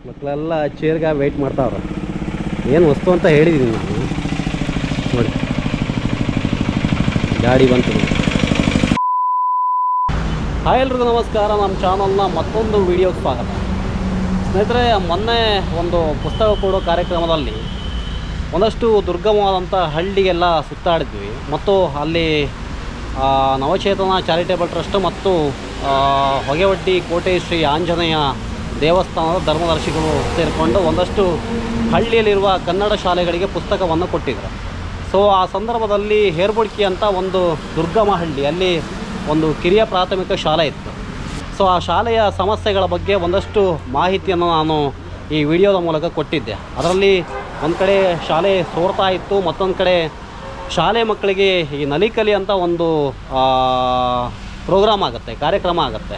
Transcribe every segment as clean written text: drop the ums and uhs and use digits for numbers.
ಮಕ್ಕಳೆಲ್ಲ ಚೇರ್ಗೆ ವೆಯ್ಟ್ ಮಾಡ್ತಾವ್ರೆ. ಏನು ವಸ್ತು ಅಂತ ಹೇಳಿದ್ದೀನಿ ನಾನು. ನೋಡಿ ಗಾಡಿ ಬಂತು. ಹಾಯ್ ಎಲ್ರಿಗೂ ನಮಸ್ಕಾರ. ನಮ್ಮ ಚಾನಲ್ನ ಮತ್ತೊಂದು ವಿಡಿಯೋಗೆ ಸ್ವಾಗತ. ಸ್ನೇಹಿತರೆ, ಮೊನ್ನೆ ಒಂದು ಪುಸ್ತಕ ಕೊಡೋ ಕಾರ್ಯಕ್ರಮದಲ್ಲಿ ಒಂದಷ್ಟು ದುರ್ಗಮವಾದಂಥ ಹಳ್ಳಿಗೆಲ್ಲ ಸುತ್ತಾಡಿದ್ವಿ. ಮತ್ತು ಅಲ್ಲಿ ನವಚೇತನ ಚಾರಿಟೇಬಲ್ ಟ್ರಸ್ಟ್ ಮತ್ತು ಹೊಗೆವಡ್ಡಿ ಕೋಟೆ ಶ್ರೀ ಆಂಜನೇಯ ದೇವಸ್ಥಾನದ ಧರ್ಮದರ್ಶಿಗಳು ಸೇರಿಕೊಂಡು ಒಂದಷ್ಟು ಹಳ್ಳಿಯಲ್ಲಿರುವ ಕನ್ನಡ ಶಾಲೆಗಳಿಗೆ ಪುಸ್ತಕವನ್ನು ಕೊಟ್ಟಿದ್ರು. ಸೊ ಆ ಸಂದರ್ಭದಲ್ಲಿ ಹೇರ್ಬುಡ್ಕಿ ಅಂತ ಒಂದು ದುರ್ಗಮ ಹಳ್ಳಿ, ಅಲ್ಲಿ ಒಂದು ಕಿರಿಯ ಪ್ರಾಥಮಿಕ ಶಾಲೆ ಇತ್ತು. ಸೊ ಆ ಶಾಲೆಯ ಸಮಸ್ಯೆಗಳ ಬಗ್ಗೆ ಒಂದಷ್ಟು ಮಾಹಿತಿಯನ್ನು ನಾನು ಈ ವಿಡಿಯೋದ ಮೂಲಕ ಕೊಟ್ಟಿದ್ದೆ. ಅದರಲ್ಲಿ ಒಂದು ಕಡೆ ಶಾಲೆ ಸೋರ್ತಾ ಇತ್ತು, ಮತ್ತೊಂದು ಕಡೆ ಶಾಲೆ ಮಕ್ಕಳಿಗೆ ಈ ನಲಿಕಲಿ ಅಂತ ಒಂದು ಪ್ರೋಗ್ರಾಮ್ ಆಗುತ್ತೆ, ಕಾರ್ಯಕ್ರಮ ಆಗುತ್ತೆ.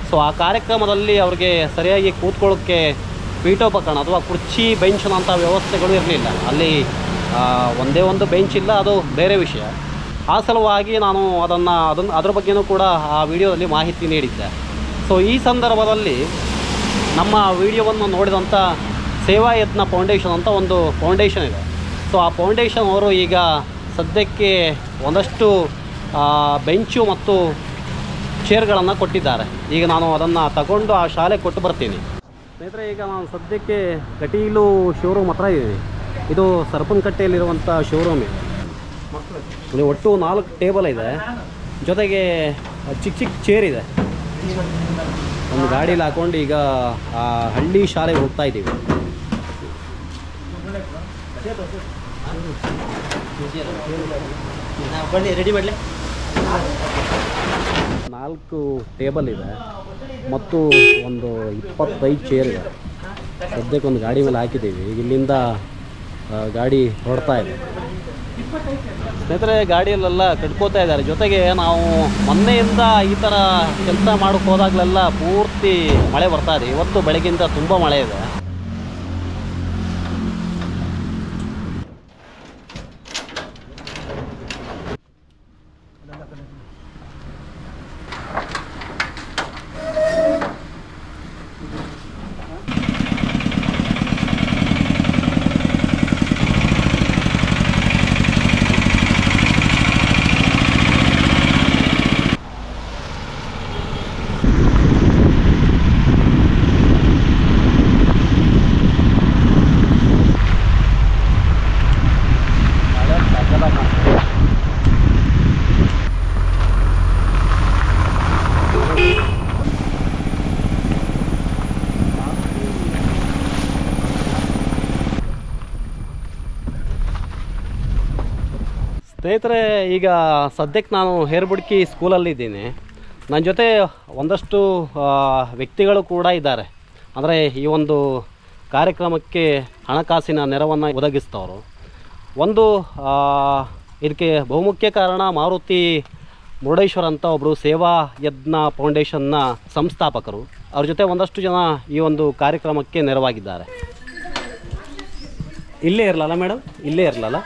ಸೊ ಆ ಕಾರ್ಯಕ್ರಮದಲ್ಲಿ ಅವ್ರಿಗೆ ಸರಿಯಾಗಿ ಕೂತ್ಕೊಳ್ಳೋಕ್ಕೆ ಪೀಠೋಪಕರಣ ಅಥವಾ ಕುರ್ಚಿ ಬೆಂಚ್ನಂಥ ವ್ಯವಸ್ಥೆಗಳು ಇರಲಿಲ್ಲ. ಅಲ್ಲಿ ಒಂದೇ ಒಂದು ಬೆಂಚ್ ಇಲ್ಲ, ಅದು ಬೇರೆ ವಿಷಯ. ಆ ಸಲುವಾಗಿ ನಾನು ಅದ್ರ ಬಗ್ಗೆಯೂ ಕೂಡ ಆ ವಿಡಿಯೋದಲ್ಲಿ ಮಾಹಿತಿ ನೀಡಿದ್ದೆ. ಸೊ ಈ ಸಂದರ್ಭದಲ್ಲಿ ನಮ್ಮ ವಿಡಿಯೋವನ್ನು ನೋಡಿದಂಥ ಸೇವಾ ಯತ್ನ ಫೌಂಡೇಶನ್ ಅಂತ ಒಂದು ಫೌಂಡೇಶನ್ ಇದೆ. ಸೊ ಆ ಫೌಂಡೇಶನ್ ಅವರು ಈಗ ಸದ್ಯಕ್ಕೆ ಒಂದಷ್ಟು ಬೆಂಚು ಮತ್ತು ಚೇರ್ಗಳನ್ನು ಕೊಟ್ಟಿದ್ದಾರೆ. ಈಗ ನಾನು ಅದನ್ನು ತಗೊಂಡು ಆ ಶಾಲೆಗೆ ಕೊಟ್ಟು ಬರ್ತೀನಿ. ಸ್ನೇಹಿತರೆ, ಈಗ ನಾನು ಸದ್ಯಕ್ಕೆ ಕಟೀಲು ಶೋರೂಮ್ ಹತ್ರ ಇದ್ದೀನಿ. ಇದು ಸರ್ಪನಕಟ್ಟೆಯಲ್ಲಿರುವಂಥ ಶೋರೂಮ್ ಇದೆ. ಇಲ್ಲಿ ಒಟ್ಟು 4 ಟೇಬಲ್ ಇದೆ, ಜೊತೆಗೆ ಚಿಕ್ಕ ಚಿಕ್ಕ ಚೇರ್ ಇದೆ. ಒಂದು ಗಾಡೀಲಿ ಹಾಕ್ಕೊಂಡು ಈಗ ಆ ಹಳ್ಳಿ ಶಾಲೆಗೆ ಹೋಗ್ತಾ ಇದ್ದೀವಿ. ರೆಡಿ ಮಾಡಲಿ. 4 ಟೇಬಲ್ ಇದೆ ಮತ್ತು ಒಂದು 25 ಚೇರ್ ಇದೆ. ಸದ್ಯಕ್ಕೆ ಒಂದು ಗಾಡಿ ಮೇಲೆ ಹಾಕಿದ್ದೀವಿ. ಈಗ ಇಲ್ಲಿಂದ ಗಾಡಿ ಹೊರಡ್ತಾ ಇದೆ. ಸ್ನೇಹಿತರೆ, ಗಾಡಿಯಲ್ಲೆಲ್ಲ ಕಟ್ಕೋತಾ ಇದ್ದಾರೆ. ಜೊತೆಗೆ ನಾವು ಮೊನ್ನೆಯಿಂದ ಈ ಥರ ಕೆಲಸ ಮಾಡೋಕ್ಕೆ ಹೋದಾಗಲೆಲ್ಲ ಪೂರ್ತಿ ಮಳೆ ಬರ್ತಾ ಇದೆ. ಇವತ್ತು ಬೆಳಗ್ಗಿಂದ ತುಂಬ ಮಳೆ ಇದೆ. ಸ್ನೇಹಿತರೆ, ಈಗ ಸದ್ಯಕ್ಕೆ ನಾನು ಹೇರ್ಬುಡ್ಕಿ ಸ್ಕೂಲಲ್ಲಿದ್ದೀನಿ. ನನ್ನ ಜೊತೆ ಒಂದಷ್ಟು ವ್ಯಕ್ತಿಗಳು ಕೂಡ ಇದ್ದಾರೆ. ಅಂದರೆ ಈ ಒಂದು ಕಾರ್ಯಕ್ರಮಕ್ಕೆ ಹಣಕಾಸಿನ ನೆರವನ್ನು ಒದಗಿಸ್ತವರು. ಒಂದು ಇದಕ್ಕೆ ಬಹುಮುಖ್ಯ ಕಾರಣ ಮಾರುತಿ ಮುರುಡೇಶ್ವರ ಅಂತ ಒಬ್ಬರು ಸೇವಾ ಯತ್ನ ಫೌಂಡೇಶನ್ನ ಸಂಸ್ಥಾಪಕರು. ಅವ್ರ ಜೊತೆ ಒಂದಷ್ಟು ಜನ ಈ ಒಂದು ಕಾರ್ಯಕ್ರಮಕ್ಕೆ ನೆರವಾಗಿದ್ದಾರೆ. ಇಲ್ಲೇ ಇರಲಲ್ಲ ಮೇಡಮ್, ಇಲ್ಲೇ ಇರಲಲ್ಲ.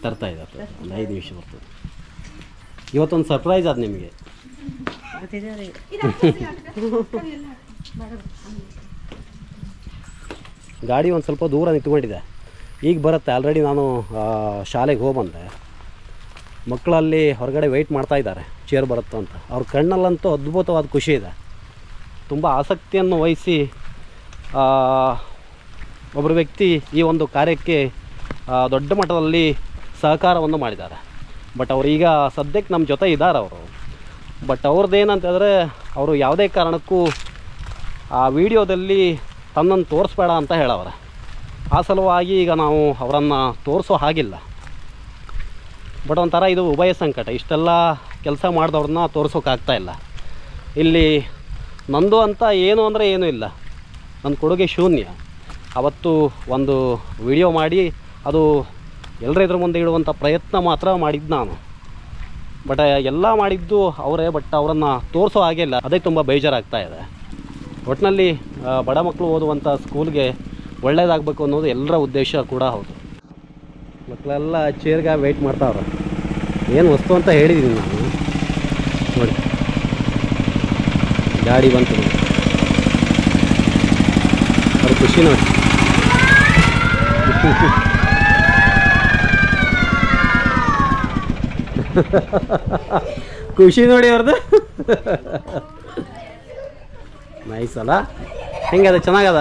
ತರ್ತಾ ಇದ್ದಾರೆ. ಒಂದು 5 ನಿಮಿಷ ಬರ್ತದೆ. ಇವತ್ತೊಂದು ಸರ್ಪ್ರೈಸ್ ಅದು ನಿಮಗೆ. ಗಾಡಿ ಒಂದು ಸ್ವಲ್ಪ ದೂರ ನಿಂತ್ಕೊಂಡಿದೆ, ಈಗ ಬರುತ್ತೆ. ಆಲ್ರೆಡಿ ನಾನು ಶಾಲೆಗೆ ಹೋಗಿ ಬಂದೆ. ಮಕ್ಕಳಲ್ಲಿ ಹೊರಗಡೆ ವೆಯ್ಟ್ ಮಾಡ್ತಾ ಇದ್ದಾರೆ ಚೇರ್ ಬರುತ್ತೆ ಅಂತ. ಅವ್ರ ಕಣ್ಣಲ್ಲಂತೂ ಅದ್ಭುತವಾದ ಖುಷಿ ಇದೆ. ತುಂಬ ಆಸಕ್ತಿಯನ್ನು ವಹಿಸಿ ಒಬ್ಬರು ವ್ಯಕ್ತಿ ಈ ಒಂದು ಕಾರ್ಯಕ್ಕೆ ದೊಡ್ಡ ಮಟ್ಟದಲ್ಲಿ ಸಹಕಾರವನ್ನು ಮಾಡಿದ್ದಾರೆ. ಬಟ್ ಅವರು ಈಗ ಸದ್ಯಕ್ಕೆ ನಮ್ಮ ಜೊತೆ ಇದ್ದಾರೆ ಅವರು. ಬಟ್ ಅವ್ರದ್ದೇನಂತಂದರೆ, ಅವರು ಯಾವುದೇ ಕಾರಣಕ್ಕೂ ಆ ವಿಡಿಯೋದಲ್ಲಿ ತನ್ನನ್ನು ತೋರಿಸ್ಬೇಡ ಅಂತ ಹೇಳವ್ರೆ. ಆ ಸಲುವಾಗಿ ಈಗ ನಾವು ಅವರನ್ನು ತೋರಿಸೋ ಹಾಗಿಲ್ಲ. ಬಟ್ ಒಂಥರ ಇದು ಉಭಯ ಸಂಕಟ. ಇಷ್ಟೆಲ್ಲ ಕೆಲಸ ಮಾಡಿದವ್ರನ್ನ ತೋರಿಸೋಕ್ಕಾಗ್ತಾಯಿಲ್ಲ. ಇಲ್ಲಿ ನಂದು ಅಂತ ಏನು ಅಂದರೆ ಏನೂ ಇಲ್ಲ, ನನ್ನ ಕೊಡುಗೆ ಶೂನ್ಯ. ಅವತ್ತು ಒಂದು ವಿಡಿಯೋ ಮಾಡಿ ಅದು ಎಲ್ಲರ ಎದುರು ಮುಂದೆ ಇಡುವಂಥ ಪ್ರಯತ್ನ ಮಾತ್ರ ಮಾಡಿದ್ದು ನಾನು. ಬಟ್ ಎಲ್ಲ ಮಾಡಿದ್ದು ಅವರೇ. ಬಟ್ ಅವರನ್ನು ತೋರಿಸೋ ಹಾಗೆ ಇಲ್ಲ. ಅದೇ ತುಂಬ ಬೇಜಾರಾಗ್ತಾ ಇದೆ. ಒಟ್ಟಿನಲ್ಲಿ ಬಡ ಮಕ್ಕಳು ಓದುವಂಥ ಸ್ಕೂಲ್ಗೆ ಒಳ್ಳೆಯದಾಗಬೇಕು ಅನ್ನೋದು ಎಲ್ಲರ ಉದ್ದೇಶ ಕೂಡ ಹೌದು. ಮಕ್ಕಳೆಲ್ಲ ಚೇರ್ಗೆ ವೆಯ್ಟ್ ಮಾಡ್ತಾವ್ರೆ. ಏನು ವಸ್ತು ಅಂತ ಹೇಳಿದ್ದೀನಿ ನಾನು. ನೋಡಿ ಗಾಡಿ ಬಂತು ಅವ್ರ ಖುಷಿ ನೋಡಿ. ಖುಷಿ ನೋಡಿ ಅವ್ರದ್ದು. ನೈಸ್ ಅಲ್ಲ, ಹೆಂಗದ, ಚೆನ್ನಾಗದ.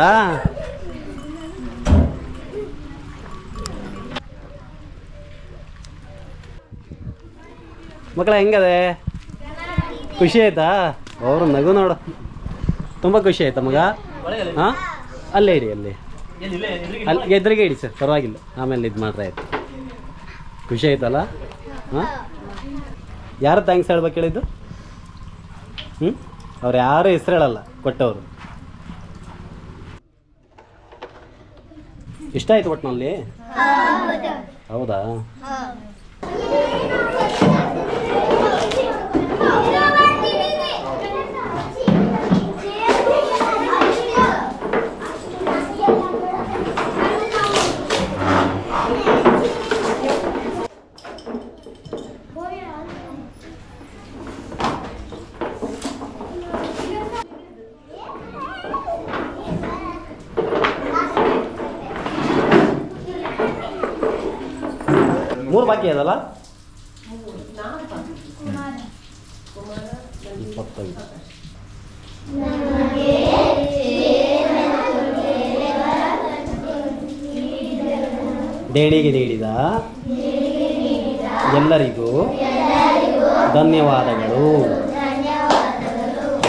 ಮಕ್ಕಳ ಹೆಂಗದೆ, ಖುಷಿ ಆಯ್ತಾ? ಅವರು ನಗು ನೋಡು, ತುಂಬ ಖುಷಿ ಆಯ್ತಾ ಮಗ? ಹಾಂ, ಅಲ್ಲೇ ಇರಿ, ಅಲ್ಲಿ ಎದುರಿಗೆ ಇಡಿ ಸರ್, ಪರವಾಗಿಲ್ಲ, ಆಮೇಲೆ ಇದು ಮಾಡ್ರೆ ಆಯ್ತು. ಖುಷಿ ಆಯ್ತಲ್ಲ? ಹಾಂ, ಯಾರು ಥ್ಯಾಂಕ್ಸ್ ಹೇಳ್ಬೇಕು ಹೇಳಿದ್ದು? ಅವ್ರು ಯಾರು ಹೆಸರು ಹೇಳಲ್ಲ, ಕೊಟ್ಟವರು. ಇಷ್ಟ ಆಯ್ತು ಒಟ್ಟಿನಲ್ಲಿ? ಹೌದಾ? ಮೂರು ಬಾಕಿ ಅದಲ್ಲ? 25. ದೇಣಿಗೆ ನೀಡಿದ ಎಲ್ಲರಿಗೂ ಧನ್ಯವಾದಗಳು.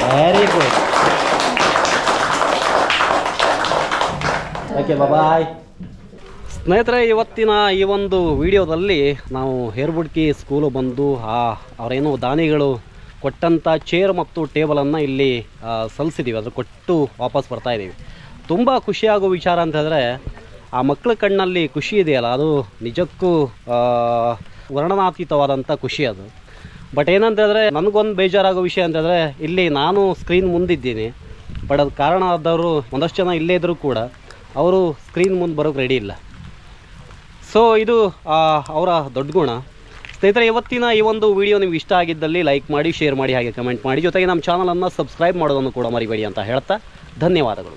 Very good. ಓಕೆ, ಬಾಯ್. ಸ್ನೇಹಿತರೆ, ಇವತ್ತಿನ ಈ ಒಂದು ವಿಡಿಯೋದಲ್ಲಿ ನಾವು ಹೇರ್ಬುಡ್ಕಿ ಸ್ಕೂಲು ಬಂದು ಅವರೇನು ದಾನಿಗಳು ಕೊಟ್ಟಂಥ ಚೇರ್ ಮತ್ತು ಟೇಬಲನ್ನು ಇಲ್ಲಿ ಸಲ್ಲಿಸಿದ್ದೀವಿ, ಅದ್ರ ಕೊಟ್ಟು ವಾಪಸ್ ಬರ್ತಾ ಇದ್ದೀವಿ. ತುಂಬ ಖುಷಿಯಾಗೋ ವಿಚಾರ ಅಂತ ಹೇಳಿದ್ರೆ, ಆ ಮಕ್ಕಳ ಕಣ್ಣಲ್ಲಿ ಖುಷಿ ಇದೆಯಲ್ಲ, ಅದು ನಿಜಕ್ಕೂ ವರ್ಣನಾತೀತವಾದಂಥ ಖುಷಿ ಅದು. ಬಟ್ ಏನಂತ ಹೇಳಿದ್ರೆ, ನನಗೊಂದು ಬೇಜಾರಾಗೋ ವಿಷಯ ಅಂತಂದರೆ, ಇಲ್ಲಿ ನಾನು ಸ್ಕ್ರೀನ್ ಮುಂದಿದ್ದೀನಿ, ಬಟ್ ಅದು ಕಾರಣ ಆದವರು ಒಂದಷ್ಟು ಜನ ಇಲ್ಲೇ ಇದ್ದರೂ ಕೂಡ ಅವರು ಸ್ಕ್ರೀನ್ ಮುಂದೆ ಬರೋಕ್ಕೆ ರೆಡಿ ಇಲ್ಲ. ಸೊ ಇದು ಅವರ ದೊಡ್ಡ ಗುಣ. ಸ್ನೇಹಿತರೆ, ಇವತ್ತಿನ ಈ ಒಂದು ವಿಡಿಯೋ ನಿಮ್ಗೆ ಇಷ್ಟ ಆಗಿದ್ದಲ್ಲಿ ಲೈಕ್ ಮಾಡಿ, ಶೇರ್ ಮಾಡಿ, ಹಾಗೆ ಕಮೆಂಟ್ ಮಾಡಿ, ಜೊತೆಗೆ ನಮ್ಮ ಚಾನಲನ್ನು ಸಬ್ಸ್ಕ್ರೈಬ್ ಮಾಡೋದನ್ನು ಕೂಡ ಮರಿಬೇಡಿ ಅಂತ ಹೇಳ್ತಾ ಧನ್ಯವಾದಗಳು.